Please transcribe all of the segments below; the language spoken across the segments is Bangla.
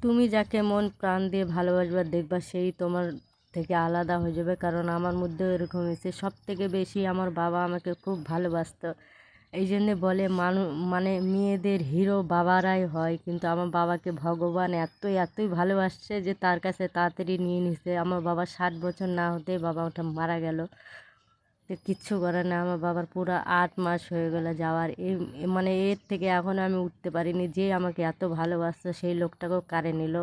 তুমি যাকে মন প্রাণ দিয়ে ভালোবাসবা দেখবা সেই তোমার থেকে আলাদা হয়ে যাবে। কারণ আমার মধ্যেও এরকম হয়েছে। সব থেকে বেশি আমার বাবা আমাকে খুব ভালোবাসতো। এই জন্যে বলে মানে মেয়েদের হিরো বাবারাই হয়, কিন্তু আমার বাবাকে ভগবান এতই ভালোবাসছে যে তার কাছে তাড়াতাড়ি নিয়ে নিছে। আমার বাবা 60 বছর না হতে বাবা ওটা মারা গেল। তো কিচ্ছু করার না, আমার বাবার পুরো 8 মাস হয়ে গেল যাওয়ার। মানে এর থেকে এখন আমি উঠতে পারিনি। যে আমাকে এত ভালোবাসতো সেই লোকটাকেও কারে নিল।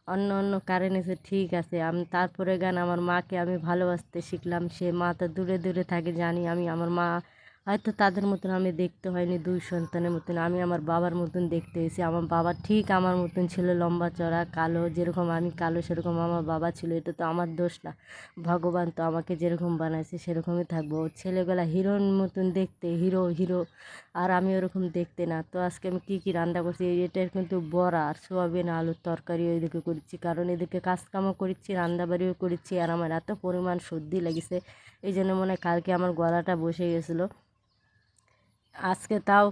অন্য কারে নিছে ঠিক আছে, আমি তারপরে গান আমার মাকে আমি ভালোবাসতে শিখলাম। সে মা তো দূরে দূরে থাকে জানি আমি। আমার মা হয়তো তাদের মতন আমি দেখতে হয়নি, 2 সন্তানের মতন আমি আমার বাবার মতন দেখতে হয়েছি। আমার বাবা ঠিক আমার মতন ছিল, লম্বা চড়া কালো। যেরকম আমি কালো সেরকম আমার বাবা ছিল। এটা তো আমার দোষ না, ভগবান তো আমাকে যেরকম বানাইছে সেরকমই থাকবো। ওর ছেলেবেলা হিরোর মতন দেখতে, হিরো হিরো, আর আমি ওরকম দেখতে না। তো আজকে আমি কী কী রান্না করছি, এটার কিন্তু বড়া আর সোয়াবিন আলুর তরকারি ওইদিকে করেছি। কারণ এদিকে কাজকামও করেছি, রান্নাবাড়িও করেছি, আর আমার এত পরিমাণ সর্দি লেগেছে এই জন্য মনে হয় কালকে আমার গলাটা বসে গেছিলো। আজকে তাও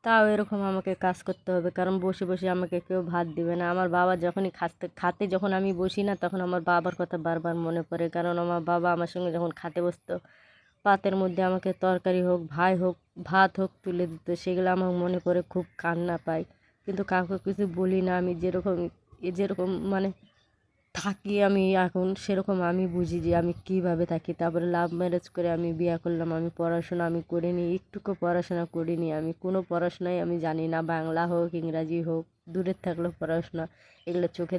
তাও এরকম আমাকে কাজ করতে হবে, কারণ বসে বসে আমাকে কেউ ভাত দিবে না। আমার বাবা যখনই খাতে যখন আমি বসি না, তখন আমার বাবার কথা বারবার মনে পড়ে। কারণ আমার বাবা আমার সঙ্গে যখন খাতে বসতো, পাতের মধ্যে আমাকে তরকারি হোক ভাত হোক তুলে দিত, সেগুলো আমার মনে করে খুব কান্না পায়। কিন্তু কাউকে কিছু বলি না। আমি যেরকম মানে থাকি আমি এখন, সেরকম আমি বুঝি যে আমি কিভাবে থাকি। তারপরে লাভ ম্যারেজ করে আমি বিয়ে করলাম। আমি পড়াশোনা আমি করিনি, একটুকু পড়াশোনা করিনি। আমি কোনো পড়াশোনাই আমি জানি না, বাংলা হোক ইংরাজি হোক, দূরের থাকলেও পড়াশোনা এগুলো চোখে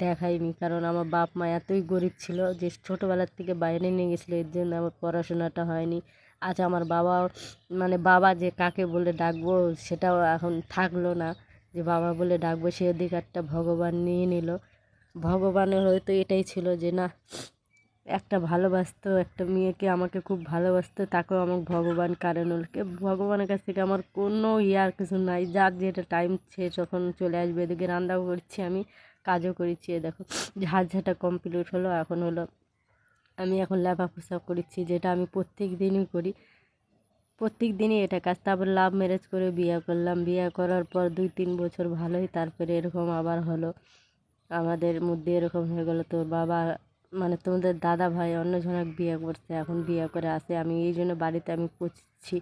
দেখাইনি। কারণ আমার বাপ মা এতই গরিব ছিল যে ছোটোবেলার থেকে বাইরে নিয়ে গেছিলো, এর জন্য আমার পড়াশোনাটা হয়নি। আজ আমার বাবা মানে বাবা যে কাকে বলে ডাকবো সেটাও এখন থাকলো না, যে বাবা বলে ডাকবো সে অধিকারটা ভগবান নিয়ে নিল। ভগবানের হয়তো এটাই ছিল যে না, একটা ভালোবাসতো একটা মেয়েকে, আমাকে খুব ভালোবাসতো, তাকেও আমাকে ভগবান কারণ ওকে ভগবানের কাছ থেকে আমার কোনো আর কিছু নাই। যার যেটা টাইম সে যখন চলে আসবে। এদিকে রান্নাও করছি আমি, কাজও করেছি। দেখো ঝাঁট ঝাঁটা কমপ্লিট হলো। এখন হলো আমি এখন লেপা পোছা করছি, যেটা আমি প্রত্যেক দিনই করি, প্রত্যেক দিনই এটা কাজ। তারপর লাভ ম্যারেজ করে বিয়ে করলাম। বিয়ে করার পর 2-3 বছর ভালোই, তারপরে এরকম আবার হলো আমাদের মধ্যে এরকম হয়ে গেল। তোর বাবা মানে তোমাদের দাদা ভাই অন্যজনক বিয়ে করছে, এখন বিয়ে করে আসে। আমি এই জন্য বাড়িতে আমি পড়ছি,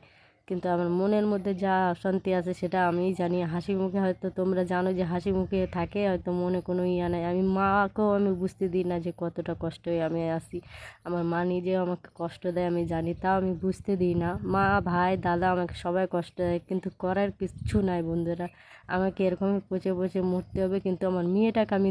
কিন্তু আমার মনের মধ্যে যা অশান্তি আছে সেটা আমিই জানি। হাসি মুখে হয়তো তোমরা জানো যে হাসি মুখে থাকে, হয়তো মনে কোনো ইয়া নাই। আমি মাকেও আমি বুঝতে দিই না যে কতটা কষ্ট হয়ে আমি আসি। আমার মা নিজেও আমাকে কষ্ট দেয় আমি জানি, তাও আমি বুঝতে দিই না। মা ভাই দাদা আমাকে সবাই কষ্ট দেয়, কিন্তু করার কিচ্ছু নাই বন্ধুরা। আমাকে এরকমই পচে পচে মরতে হবে, কিন্তু আমার মেয়েটাকে আমি